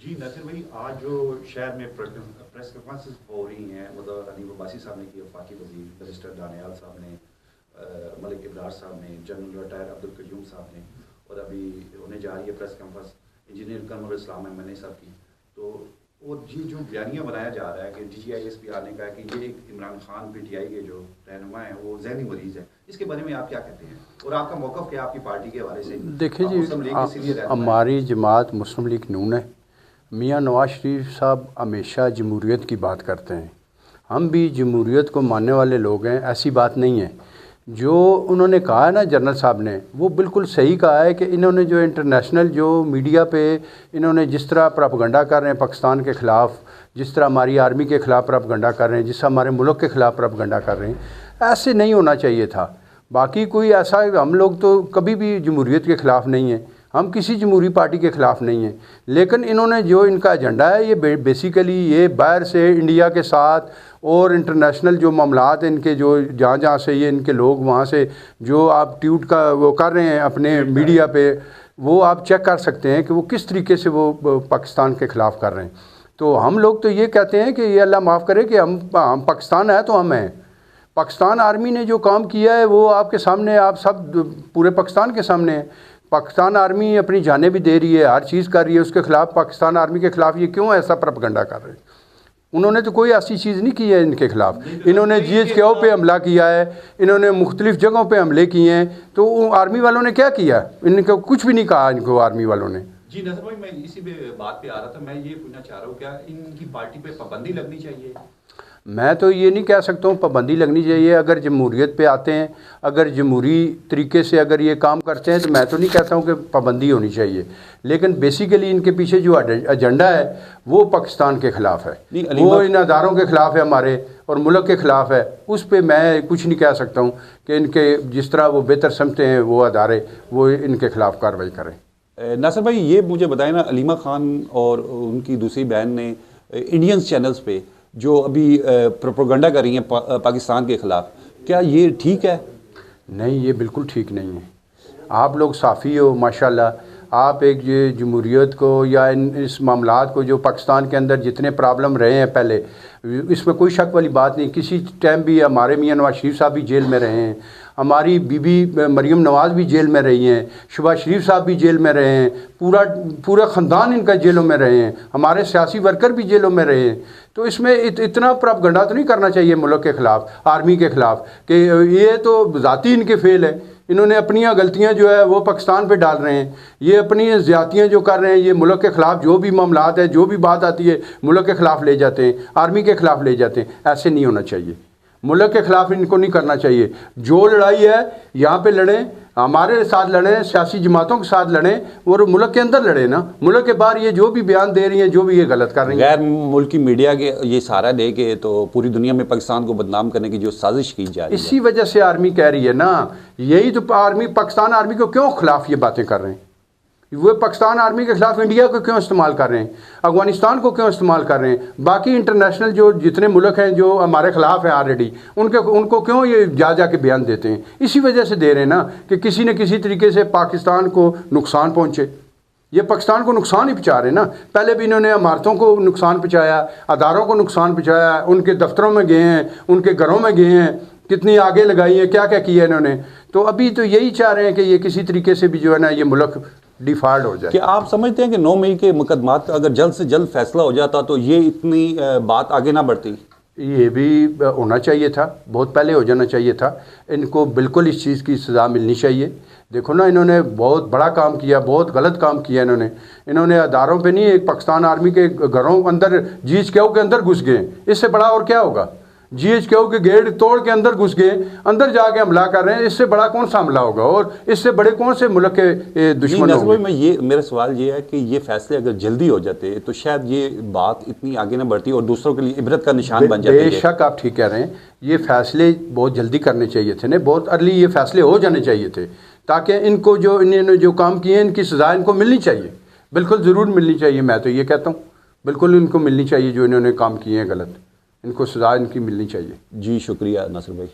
جی ناصر بھائی، آج جو شہر میں پریس کانفرنسز ہو رہی ہیں، مطلب علیم عباسی صاحب نے کی، وفاقی وزیر بیرسٹر دانیال صاحب نے، ملک ابرار صاحب نے، جنرل ریٹائر عبدالقیوم صاحب نے، اور ابھی ہونے جا رہی ہے پریس کانفرنس انجینئر قمر اسلام احمد صاحب کی. تو اور یہ جو بیانیہ بنایا جا رہا ہے کہ DGISP نے کہا کہ یہ ایک عمران خان PTI کے جو رہنما ہیں وہ ذہنی مریض ہے، اس کے بارے میں آپ کیا کہتے ہیں اور آپ کا موقف کیا آپ کی پارٹی کے حوالے سے؟ دیکھیں جی، ہماری جماعت مسلم لیگ نون ہے. میاں نواز شریف صاحب ہمیشہ جمہوریت کی بات کرتے ہیں، ہم بھی جمہوریت کو ماننے والے لوگ ہیں، ایسی بات نہیں ہے. جو انہوں نے کہا ہے نا جنرل صاحب نے، وہ بالکل صحیح کہا ہے کہ انہوں نے جو انٹرنیشنل جو میڈیا پہ انہوں نے جس طرح پراپیگنڈا کر رہے ہیں پاکستان کے خلاف، جس طرح ہماری آرمی کے خلاف پراپیگنڈا کر رہے ہیں، جس طرح ہمارے ملک کے خلاف پراپیگنڈا کر رہے ہیں، ایسے نہیں ہونا چاہیے تھا. باقی کوئی ایسا، ہم لوگ تو کبھی بھی جمہوریت کے خلاف نہیں ہیں، ہم کسی جمہوری پارٹی کے خلاف نہیں ہیں، لیکن انہوں نے جو ان کا ایجنڈا ہے یہ بیسیکلی یہ باہر سے انڈیا کے ساتھ اور انٹرنیشنل جو معاملات ان کے جو جہاں سے یہ ان کے لوگ وہاں سے جو آپ ٹویٹ کا وہ کر رہے ہیں اپنے میڈیا پہ، وہ آپ چیک کر سکتے ہیں کہ وہ کس طریقے سے وہ پاکستان کے خلاف کر رہے ہیں. تو ہم لوگ تو یہ کہتے ہیں کہ یہ اللہ معاف کرے کہ ہم پاکستان ہے تو ہم ہیں. پاکستان آرمی نے جو کام کیا ہے وہ آپ کے سامنے، آپ سب پورے پاکستان کے سامنے ہے. پاکستان آرمی اپنی جانیں بھی دے رہی ہے، ہر چیز کر رہی ہے، اس کے خلاف پاکستان آرمی کے خلاف یہ کیوں ایسا پروپیگنڈا کر رہے ہیں؟ انہوں نے تو کوئی ایسی چیز نہیں کی ہے ان کے خلاف. انہوں نے GHQ پہ حملہ کیا ہے، انہوں نے مختلف جگہوں پہ حملے کیے ہیں، تو آرمی والوں نے کیا کیا؟ ان کو کچھ بھی نہیں کہا ان کو آرمی والوں نے. جی ناصر بھائی، میں اسی بات پہ آ رہا تھا، میں یہ پوچھنا چاہ رہا ہوں کیا ان کی پارٹی پہ پابندی لگنی چاہیے؟ میں تو یہ نہیں کہہ سکتا ہوں پابندی لگنی چاہیے. اگر جمہوریت پہ آتے ہیں، اگر جمہوری طریقے سے اگر یہ کام کرتے ہیں تو میں تو نہیں کہتا ہوں کہ پابندی ہونی چاہیے، لیکن بیسیکلی ان کے پیچھے جو ایجنڈا ہے وہ پاکستان کے خلاف ہے، وہ ان اداروں کے خلاف ہے ہمارے اور ملک کے خلاف ہے. اس پہ میں کچھ نہیں کہہ سکتا ہوں کہ ان کے جس طرح وہ بہتر سمجھتے ہیں وہ ادارے وہ ان کے خلاف کارروائی کریں. ناصر بھائی یہ مجھے بتائیں نا، علیمہ خان اور ان کی دوسری بہن نے انڈینز چینلز پہ جو ابھی پروپیگنڈا کر رہی ہیں پاکستان کے خلاف، کیا یہ ٹھیک ہے؟ نہیں، یہ بالکل ٹھیک نہیں ہے. آپ لوگ صافی ہو ماشاءاللہ، آپ ایک یہ جمہوریت کو یا اس معاملات کو جو پاکستان کے اندر جتنے پرابلم رہے ہیں پہلے، اس میں کوئی شک والی بات نہیں. کسی ٹائم بھی ہمارے میاں نواز شریف صاحب بھی جیل میں رہے ہیں، ہماری بی بی مریم نواز بھی جیل میں رہی ہیں، شہباز شریف صاحب بھی جیل میں رہے ہیں، پورا خاندان ان کا جیلوں میں رہے ہیں، ہمارے سیاسی ورکر بھی جیلوں میں رہے ہیں. تو اس میں اتنا پراپیگنڈا تو نہیں کرنا چاہیے ملک کے خلاف، آرمی کے خلاف، کہ یہ تو ذاتی ان کے فعل ہے. انہوں نے اپنی غلطیاں جو ہے وہ پاکستان پہ ڈال رہے ہیں، یہ اپنی زیادتیاں جو کر رہے ہیں، یہ ملک کے خلاف جو بھی معاملات ہیں، جو بھی بات آتی ہے ملک کے خلاف لے جاتے ہیں، آرمی کے خلاف لے جاتے ہیں. ایسے نہیں ہونا چاہیے، ملک کے خلاف ان کو نہیں کرنا چاہیے. جو لڑائی ہے یہاں پہ لڑیں، ہمارے ساتھ لڑیں، سیاسی جماعتوں کے ساتھ لڑیں، اور ملک کے اندر لڑیں نا. ملک کے باہر یہ جو بھی بیان دے رہی ہیں، جو بھی یہ غلط کر رہی ہیں، غیر ملکی میڈیا کے یہ سہارا دے کے تو پوری دنیا میں پاکستان کو بدنام کرنے کی جو سازش کی جا رہی ہے، اسی وجہ سے آرمی کہہ رہی ہے نا. یہی تو آرمی، پاکستان آرمی کو کیوں خلاف یہ باتیں کر رہے ہیں؟ وہ پاکستان آرمی کے خلاف انڈیا کو کیوں استعمال کر رہے ہیں، افغانستان کو کیوں استعمال کر رہے ہیں، باقی انٹرنیشنل جو جتنے ملک ہیں جو ہمارے خلاف ہیں آلریڈی، ان کو کیوں یہ جا کے بیان دیتے ہیں؟ اسی وجہ سے دے رہے ہیں نا کہ کسی نہ کسی طریقے سے پاکستان کو نقصان پہنچے. یہ پاکستان کو نقصان ہی پہنچا رہے ہیں نا. پہلے بھی انہوں نے عمارتوں کو نقصان پہنچایا، اداروں کو نقصان پہنچایا، ان کے دفتروں میں گئے ہیں، ان کے گھروں میں گئے ہیں، کتنی آگے لگائی ہیں، کیا کیا کیا انہوں نے. تو ابھی تو یہی چاہ رہے ہیں کہ یہ کسی طریقے سے بھی جو ہے نا یہ ملک ڈیفالٹ ہو جائے. کہ آپ سمجھتے ہیں کہ 9 مئی کے مقدمات اگر جلد سے جلد فیصلہ ہو جاتا تو یہ اتنی بات آگے نہ بڑھتی؟ یہ بھی ہونا چاہیے تھا، بہت پہلے ہو جانا چاہیے تھا. ان کو بالکل اس چیز کی سزا ملنی چاہیے. دیکھو نا، انہوں نے بہت بڑا کام کیا، بہت غلط کام کیا. انہوں نے اداروں پہ نہیں، ایک پاکستان آرمی کے گھروں اندر GHQ کے اندر گھس گئے. اس سے بڑا اور کیا ہوگا؟ GHQ کے گیٹ توڑ کے اندر گھس گئے، اندر جا کے حملہ کر رہے ہیں. اس سے بڑا کون سا حملہ ہوگا؟ اور اس سے بڑے کون سے ملک کے دشمن ہوں گے؟ میرا سوال یہ ہے کہ یہ فیصلے اگر جلدی ہو جاتے تو شاید یہ بات اتنی آگے نہ بڑھتی اور دوسروں کے لیے عبرت کا نشان بن جاتی. بے شک آپ ٹھیک کہہ رہے ہیں، یہ فیصلے بہت جلدی کرنے چاہیے تھے نا، بہت ارلی یہ فیصلے ہو جانے چاہیے تھے، تاکہ ان کو جو انہوں نے جو کام کیے ہیں ان کی سزا ان کو ملنی چاہیے. بالکل ضرور ملنی چاہیے. میں تو یہ کہتا ہوں بالکل ان کو ملنی چاہیے، جو انہوں نے کام کیے ہیں غلط، ان کو سزا ان کی ملنی چاہیے. جی شکریہ ناصر بھائی.